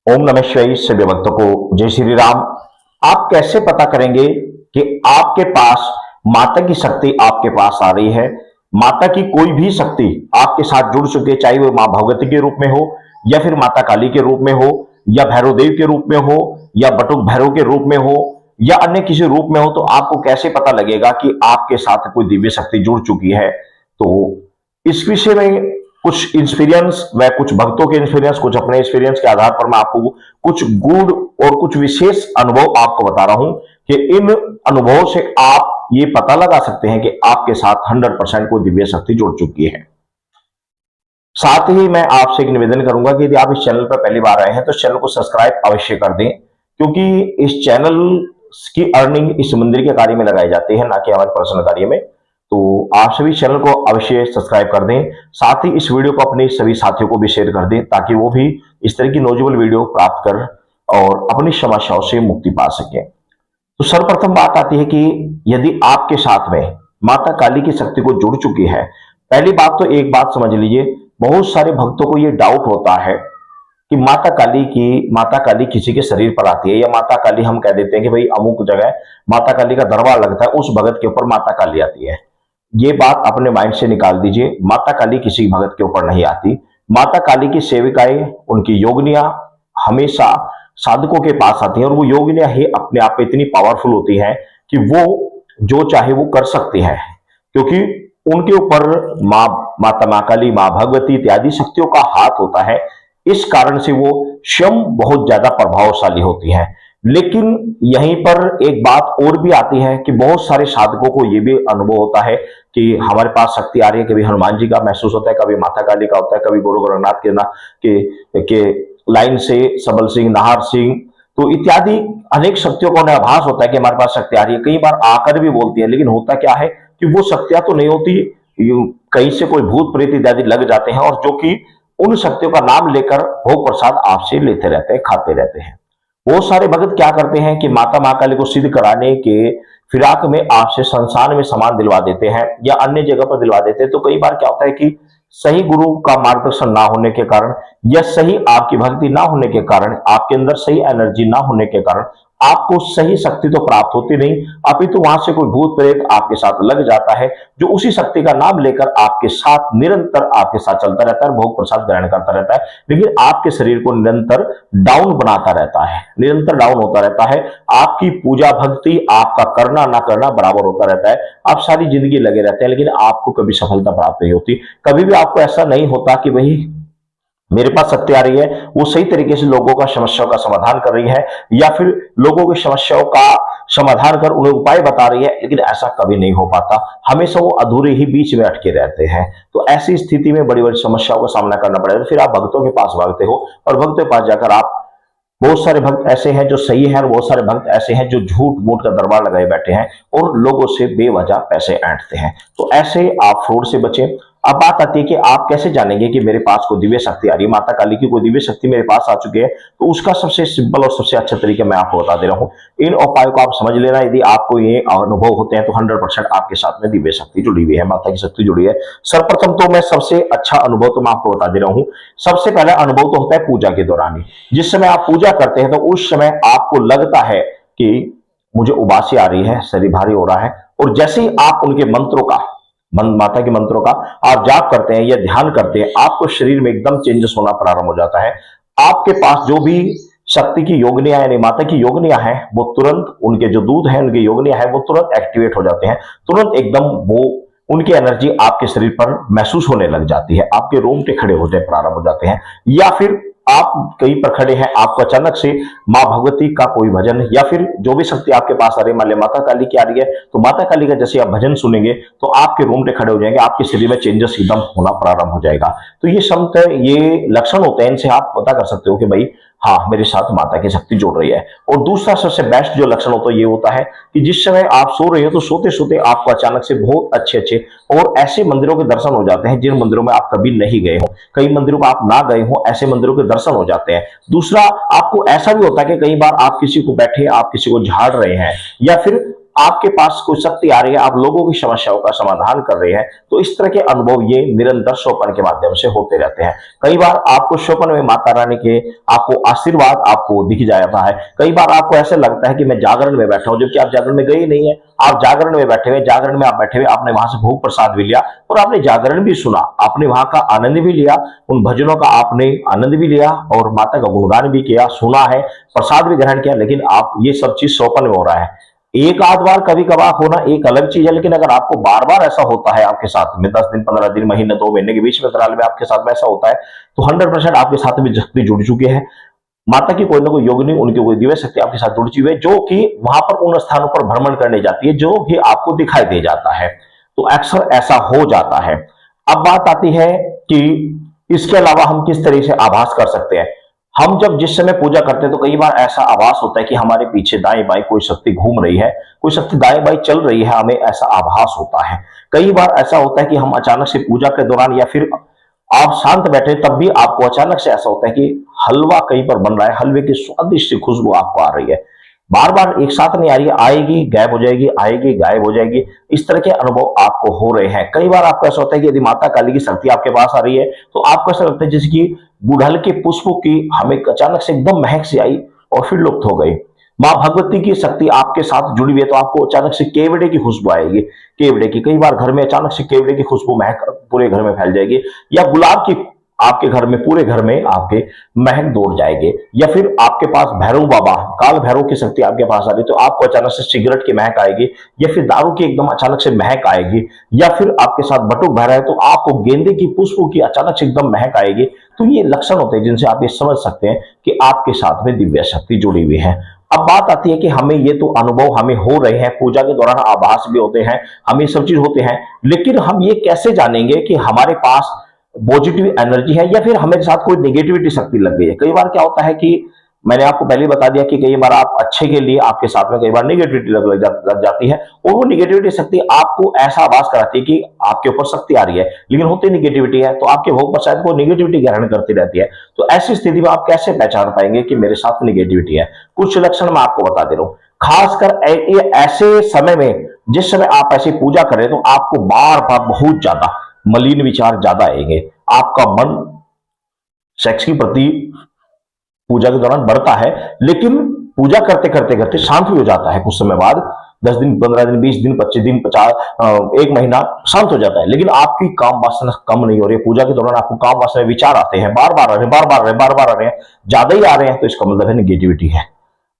ओम नमः शिवाय। सभी भक्तों को जय श्री राम। आप कैसे पता करेंगे कि आपके पास माता की शक्ति आपके पास आ रही है? माता की कोई भी शक्ति आपके साथ जुड़ चुकी है, चाहे वो मां भगवती के रूप में हो या फिर माता काली के रूप में हो या भैरव देव के रूप में हो या बटुक भैरव के रूप में हो या अन्य किसी रूप में हो, तो आपको कैसे पता लगेगा कि आपके साथ कोई दिव्य शक्ति जुड़ चुकी है? तो इस विषय में कुछ एक्सपीरियंस, व कुछ भक्तों के एक्सपीरियंस, कुछ अपने एक्सपीरियंस के आधार पर मैं आपको कुछ गूढ़ और कुछ विशेष अनुभव आपको बता रहा हूं कि इन अनुभवों से आप ये पता लगा सकते हैं कि आपके साथ 100% कोई दिव्य शक्ति जुड़ चुकी है। साथ ही मैं आपसे एक निवेदन करूंगा कि यदि आप इस चैनल पर पहली बार आए हैं तो चैनल को सब्सक्राइब अवश्य कर दें, क्योंकि इस चैनल की अर्निंग इस मंदिर के कार्य में लगाई जाती है, ना कि हमारे पर्सनल कार्य में। तो आप सभी चैनल को अवश्य सब्सक्राइब कर दें, साथ ही इस वीडियो को अपने सभी साथियों को भी शेयर कर दें, ताकि वो भी इस तरह की नॉलेजेबल वीडियो प्राप्त कर और अपनी समस्याओं से मुक्ति पा सके। तो सर्वप्रथम बात आती है कि यदि आपके साथ में माता काली की शक्ति को जुड़ चुकी है, पहली बात तो एक बात समझ लीजिए, बहुत सारे भक्तों को यह डाउट होता है कि माता काली किसी के शरीर पर आती है, या माता काली हम कह देते हैं कि भाई अमुक जगह माता काली का दरबार लगता है, उस भगत के ऊपर माता काली आती है। ये बात अपने माइंड से निकाल दीजिए। माता काली किसी भगत के ऊपर नहीं आती। माता काली की सेविकाएं, उनकी योगिनियां हमेशा साधकों के पास आती हैं, और वो योगिनियां ही अपने आप में इतनी पावरफुल होती हैं कि वो जो चाहे वो कर सकती हैं, क्योंकि उनके ऊपर माता काली, मां भगवती इत्यादि शक्तियों का हाथ होता है। इस कारण से वो स्वयं बहुत ज्यादा प्रभावशाली होती है। लेकिन यहीं पर एक बात और भी आती है कि बहुत सारे साधकों को यह भी अनुभव होता है कि हमारे पास शक्ति आ रही है। कभी हनुमान जी का महसूस होता है, कभी माता काली का होता है, कभी गुरु गोरखनाथ के लाइन से सबल सिंह, नाहर सिंह, तो इत्यादि अनेक शक्तियों का उन्हें आभास होता है कि हमारे पास शक्ति आ रही है। कई बार आकर भी बोलती है, लेकिन होता क्या है कि वो शक्तियां तो नहीं होती, कहीं से कोई भूत प्रेत इत्यादि लग जाते हैं, और जो कि उन शक्तियों का नाम लेकर भोग प्रसाद आपसे लेते रहते हैं, खाते रहते हैं। बहुत सारे भगत क्या करते हैं कि माता महाकाली को सिद्ध कराने के फिराक में आपसे संसार में सामान दिलवा देते हैं या अन्य जगह पर दिलवा देते हैं। तो कई बार क्या होता है कि सही गुरु का मार्गदर्शन ना होने के कारण या सही आपकी भक्ति ना होने के कारण, आपके अंदर सही एनर्जी ना होने के कारण आपको सही शक्ति तो प्राप्त होती नहीं, अपितु वहां से कोई भूत प्रेत आपके साथ लग जाता है, जो उसी शक्ति का नाम लेकर आपके साथ निरंतर आपके साथ चलता रहता है, भोग प्रसाद ग्रहण करता रहता है, लेकिन आपके शरीर को निरंतर डाउन बनाता रहता है, निरंतर डाउन होता रहता है। आपकी पूजा भक्ति, आपका करना ना करना बराबर होता रहता है। आप सारी जिंदगी लगे रहते हैं, लेकिन आपको कभी सफलता प्राप्त नहीं होती। कभी भी आपको ऐसा नहीं होता कि भाई मेरे पास शक्ति आ रही है, वो सही तरीके से लोगों का समस्याओं का समाधान कर रही है, या फिर लोगों की समस्याओं का समाधान कर उन्हें उपाय बता रही है, लेकिन ऐसा कभी नहीं हो पाता। हमेशा वो अधूरे ही बीच में अटके रहते हैं। तो ऐसी स्थिति में बड़ी बड़ी समस्याओं का सामना करना पड़ेगा। फिर आप भक्तों के पास भागते हो, और भक्तों के पास जाकर आप, बहुत सारे भक्त ऐसे हैं जो सही हैं, और बहुत सारे भक्त ऐसे हैं जो झूठ मूठ का दरबार लगाए बैठे हैं और लोगों से बेवजह पैसे ऐंठते हैं। तो ऐसे आप फ्रॉड से बचें। अब बात आती है कि आप कैसे जानेंगे कि मेरे पास कोई दिव्य शक्ति आ रही है, माता काली की कोई दिव्य शक्ति मेरे पास आ चुकी है? तो उसका सबसे सिंपल और सबसे अच्छा तरीका मैं आपको बता दे रहा हूं। इन उपायों को आप समझ लेना। यदि आपको ये अनुभव होते हैं तो 100% आपके साथ में दिव्य शक्ति जुड़ी हुई है, माता की शक्ति जुड़ी है। सर्वप्रथम तो मैं सबसे अच्छा अनुभव तो मैं आपको बता दे रहा हूं। सबसे पहला अनुभव तो होता है पूजा के दौरान ही। जिस समय आप पूजा करते हैं तो उस समय आपको लगता है कि मुझे उबासी आ रही है, शरीर भारी हो रहा है, और जैसे ही आप उनके मंत्रों का, माता के मंत्रों का आप जाप करते हैं या ध्यान करते हैं, आपको शरीर में एकदम चेंजेस होना प्रारंभ हो जाता है। आपके पास जो भी शक्ति की योगिनियां यानी माता की योगिनियां हैं, वो तुरंत, उनके जो दूध हैं, उनकी योगिनियां हैं, वो तुरंत एक्टिवेट हो जाते हैं। तुरंत एकदम वो उनकी एनर्जी आपके शरीर पर महसूस होने लग जाती है, आपके रोंगटे खड़े होने प्रारंभ हो जाते हैं। या फिर आप कहीं पर खड़े हैं, आपको अचानक से मां भगवती का कोई भजन या फिर जो भी शक्ति आपके पास आ रही है, मान लिया माता काली की आ रही है, तो माता काली का जैसे आप भजन सुनेंगे तो आपके रोंगटे खड़े हो जाएंगे, आपके शरीर में चेंजेस एकदम होना प्रारंभ हो जाएगा। तो ये लक्षण होते हैं, इनसे आप पता कर सकते हो कि भाई हाँ, मेरे साथ माता की शक्ति जुड़ रही है। और दूसरा सबसे बेस्ट जो लक्षण होता है ये होता है कि जिस समय आप सो रहे हो तो सोते सोते आपको अचानक से बहुत अच्छे अच्छे और ऐसे मंदिरों के दर्शन हो जाते हैं जिन मंदिरों में आप कभी नहीं गए हो, कई मंदिरों में आप ना गए हो, ऐसे मंदिरों के दर्शन हो जाते हैं। दूसरा, आपको ऐसा भी होता है कि कई बार आप किसी को बैठे, आप किसी को झाड़ रहे हैं, या फिर आपके पास कोई शक्ति आ रही है, आप लोगों की समस्याओं का समाधान कर रहे हैं, तो इस तरह के अनुभव ये निरंतर स्वप्न के माध्यम से होते रहते हैं। कई बार आपको स्वप्न में माता रानी के आपको आशीर्वाद आपको दिख जाता है। कई बार आपको ऐसे लगता है कि मैं जागरण में बैठा हूं, जबकि आप जागरण में गए नहीं है। आप जागरण में बैठे हुए, जागरण में आप बैठे हुए, आपने वहां से भोग प्रसाद भी लिया और आपने जागरण भी सुना, आपने वहां का आनंद भी लिया, उन भजनों का आपने आनंद भी लिया और माता का गुणगान भी किया, सुना है, प्रसाद भी ग्रहण किया, लेकिन आप ये सब चीज स्वप्न में हो रहा है। एक आध बार कभी कभार होना एक अलग चीज है, लेकिन अगर आपको बार बार ऐसा होता है आपके साथ में 10 दिन 15 दिन महीने 2 महीने के बीच में अंतराल में आपके साथ में ऐसा होता है, तो 100% आपके साथ में शक्ति जुड़ चुकी है। माता की कोई ना कोई योग नहीं, उनकी कोई दिव्य शक्ति आपके साथ जुड़ चुकी है, जो कि वहां पर उन स्थानों पर भ्रमण करने जाती है जो कि आपको दिखाई दे जाता है। तो अक्सर ऐसा हो जाता है। अब बात आती है कि इसके अलावा हम किस तरह से आभास कर सकते हैं। हम जब जिस समय पूजा करते हैं तो कई बार ऐसा आभास होता है कि हमारे पीछे दाएं बाएं कोई शक्ति घूम रही है, कोई शक्ति दाएं बाएं चल रही है, हमें ऐसा आभास होता है। कई बार ऐसा होता है कि हम अचानक से पूजा के दौरान या फिर आप शांत बैठे तब भी आपको अचानक से ऐसा होता है कि हलवा कहीं पर बन रहा है, हलवे की स्वादिष्ट खुशबू आपको आ रही है, बार बार एक साथ नहीं आ रही है, आएगी गायब हो जाएगी, आएगी गायब हो जाएगी, इस तरह के अनुभव आपको हो रहे हैं। कई बार आपको ऐसा होता है कि यदि माता काली की शक्ति आपके पास आ रही है तो आपको ऐसा लगता है जैसे कि गुड़हल के पुष्पों की हमें अचानक से एकदम महक से आई और फिर लुप्त हो गई। माँ भगवती की शक्ति आपके साथ जुड़ी हुई है तो आपको अचानक से केवड़े की खुशबू आएगी, केवड़े की, कई बार घर में अचानक से केवड़े की खुशबू महक पूरे घर में फैल जाएगी, या गुलाब की आपके घर में, पूरे घर में आपके महक दौड़ जाएगी, या फिर आपके पास भैरव बाबा, काल भैरव की शक्ति आपके पास आ रही तो आपको अचानक से सिगरेट की महक आएगी, या फिर दारू की एकदम अचानक से महक आएगी, या फिर आपके साथ बटुक भरा है तो आपको गेंदे की पुष्पों की अचानक से एकदम महक आएगी। तो ये लक्षण होते हैं जिनसे आप ये समझ सकते हैं कि आपके साथ में दिव्य शक्ति जुड़ी हुई है। अब बात आती है कि हमें ये तो अनुभव हमें हो रहे हैं, पूजा के दौरान आभास भी होते हैं, हमें सब चीज होते हैं, लेकिन हम ये कैसे जानेंगे कि हमारे पास पॉजिटिव एनर्जी है या फिर हमारे साथ कोई नेगेटिविटी शक्ति लग गई है। कई बार क्या होता है कि मैंने आपको पहले बता दिया कि कई बार आप अच्छे के लिए आपके साथ में कई बार नेगेटिविटी लग जाती है, और वो नेगेटिविटी शक्ति आपको ऐसा आभास कराती है कि आपके ऊपर शक्ति आ रही है, लेकिन होती नेगेटिविटी है, तो आपके भोग पर शायद वो नेगेटिविटी ग्रहण करती रहती है। तो ऐसी स्थिति में आप कैसे पहचान पाएंगे कि मेरे साथ नेगेटिविटी है? कुछ लक्षण मैं आपको बता दे रहा हूं। खासकर ऐसे समय में जिस समय आप ऐसी पूजा करें तो आपको बार बार बहुत ज्यादा मलिन विचार ज्यादा आएंगे, आपका मन सेक्स के प्रति पूजा के दौरान बढ़ता है, लेकिन पूजा करते करते करते शांत भी हो जाता है। कुछ समय बाद 10 दिन 15 दिन 20 दिन 25 दिन 50 एक महीना शांत हो जाता है, लेकिन आपकी काम वासना कम नहीं हो रही है। पूजा के दौरान आपको काम वासना विचार आते हैं, बार बार आ रहे हैं, बार बार आ रहे हैं, बार बार आ रहे हैं, ज्यादा ही आ रहे हैं, तो इसका मतलब है नेगेटिविटी है।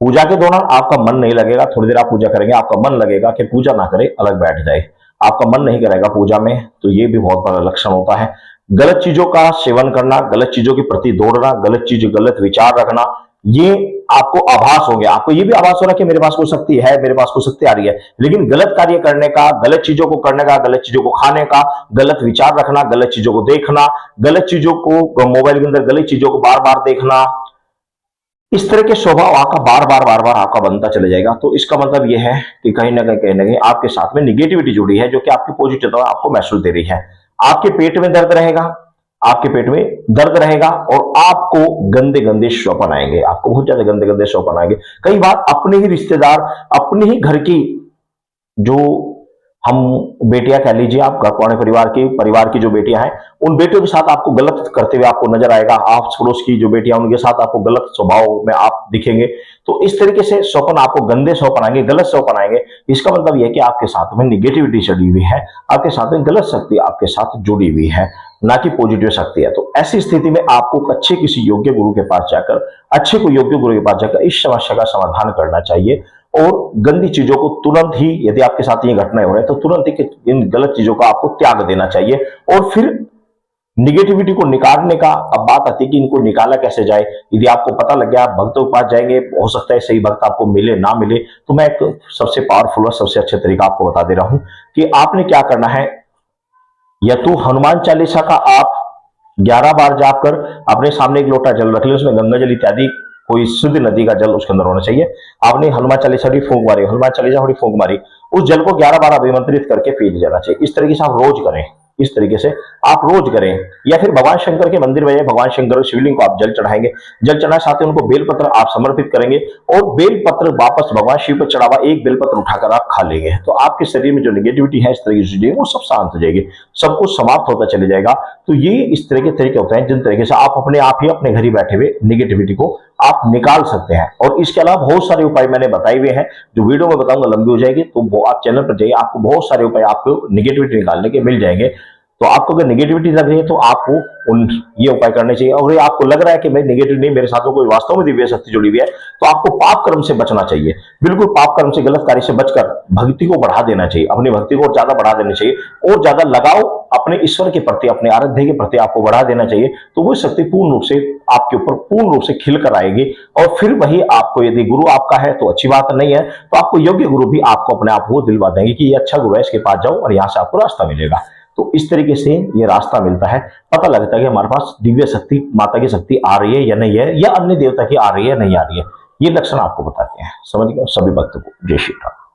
पूजा के दौरान आपका मन नहीं लगेगा, थोड़ी देर आप पूजा करेंगे, आपका मन लगेगा कि पूजा ना करे, अलग बैठ जाए, आपका मन नहीं करेगा पूजा में, तो ये भी बहुत बड़ा लक्षण होता है। गलत चीजों का सेवन करना, गलत चीजों के प्रति दौड़ना, गलत चीज गलत विचार रखना, ये आपको आभास हो गया, आपको ये भी आभास हो रहा है कि मेरे पास कोई शक्ति है, मेरे पास कोई शक्ति आ रही है, लेकिन गलत कार्य करने का, गलत चीजों को करने का, गलत चीजों को खाने का, गलत विचार रखना, गलत चीजों को देखना, गलत चीजों को मोबाइल के अंदर गलत चीजों को बार बार देखना, इस तरह के स्वभाव आपका बार बार आपका बनता चले जाएगा। तो इसका मतलब यह है कि कहीं ना कहीं आपके साथ में निगेटिविटी जुड़ी है, जो कि आपकी पॉजिटिव आपको महसूस दे रही है। आपके पेट में दर्द रहेगा, आपके पेट में दर्द रहेगा, और आपको गंदे गंदे स्वप्न आएंगे, आपको बहुत ज्यादा गंदे गंदे स्वप्न आएंगे। कई बार अपने ही रिश्तेदार, अपने ही घर की जो हम बेटियां कह लीजिए, आप घर वाले परिवार की जो बेटियां हैं, उन बेटियों के साथ आपको गलत करते हुए आपको नजर आएगा। आप पड़ोस की जो बेटियां, उनके साथ आपको गलत स्वभाव में आप दिखेंगे। तो इस तरीके से स्वप्न आपको गंदे स्वप्न आएंगे, गलत स्वप्न आएंगे। इसका मतलब यह कि आपके साथ में निगेटिविटी चढ़ी हुई है, आपके साथ में गलत शक्ति आपके साथ जुड़ी हुई है, ना कि पॉजिटिव शक्ति है। तो ऐसी स्थिति में आपको अच्छे किसी योग्य गुरु के पास जाकर, अच्छे को योग्य गुरु के पास जाकर इस समस्या का समाधान करना चाहिए, और गंदी चीजों को तुरंत ही, यदि आपके साथ ये घटनाएं हो रही है तो तुरंत ही इन गलत चीजों का आपको त्याग देना चाहिए, और फिर निगेटिविटी को निकालने का अब बात आती है कि इनको निकाला कैसे जाए। यदि आपको पता लग गया, आप भक्तों के पास जाएंगे, हो सकता है सही भक्त आपको मिले ना मिले, तो मैं एक सबसे पावरफुल और सबसे अच्छे तरीका आपको बता दे रहा हूं कि आपने क्या करना है। या तो हनुमान चालीसा का आप 11 बार जाप कर अपने सामने एक लोटा जल रख ले, उसमें गंगा जल इत्यादि कोई शुद्ध नदी का जल उसके अंदर होना चाहिए। आपने हनुमान चालीसा की फूंक मारी, हनुमान चालीसा की फूंक मारी, उस जल को 11 बार अभिमंत्रित करके पी जाना चाहिए। इस तरीके से आप रोज करें, इस तरीके से आप रोज करें। या फिर भगवान शंकर के मंदिर में जाए, भगवान शंकर शिवलिंग को आप जल चढ़ाएंगे, जल चढ़ाने साथ ही उनको बेलपत्र आप समर्पित करेंगे और बेलपत्र वापस भगवान शिव पर चढ़ावा एक बेलपत्र उठाकर आप खा लेंगे, तो आपके शरीर में जो नेगेटिविटी है, इस तरह की चीजें, वो सब शांत हो जाएगी, सब कुछ समाप्त होता चले जाएगा। तो ये इस तरह के तरीके होते हैं जिन तरीके से आप अपने आप ही अपने घर ही बैठे हुए नेगेटिविटी को आप निकाल सकते हैं। और इसके अलावा बहुत सारे उपाय मैंने बताए हुए हैं, जो वीडियो में बताऊंगा लंबी हो जाएगी, तो वो आप चैनल पर जाइए, आपको बहुत सारे उपाय आपको नेगेटिविटी निकालने के मिल जाएंगे। तो आपको अगर नेगेटिविटी लग रही है तो आपको ये उपाय करने चाहिए। और ये आपको लग रहा है कि मैं नेगेटिव नहीं, मेरे साथ में कोई वास्तव में दिव्य शक्ति जुड़ी हुई है, तो आपको पाप कर्म से बचना चाहिए। बिल्कुल पाप कर्म से, गलत कार्य से बचकर भक्ति को बढ़ा देना चाहिए, अपनी भक्ति को ज्यादा बढ़ा देना चाहिए और ज्यादा लगाव अपने ईश्वर के प्रति, अपने आराध्य के प्रति आपको बढ़ा देना चाहिए। तो वो शक्ति पूर्ण रूप से आपके ऊपर पूर्ण रूप से खिल कर आएगी। और फिर वही आपको, यदि गुरु आपका है तो अच्छी बात नहीं है, तो आपको योग्य गुरु भी आपको अपने आप वो दिलवा देंगे कि ये अच्छा गुरु है, इसके पास जाओ और यहाँ से आपको रास्ता मिलेगा। तो इस तरीके से ये रास्ता मिलता है, पता लगता है कि हमारे पास दिव्य शक्ति, माता की शक्ति आ रही है या नहीं है, या अन्य देवता की आ रही है नहीं आ रही है। ये लक्षण आपको बताते हैं। समझ गए सभी भक्तों को। जय श्री राम।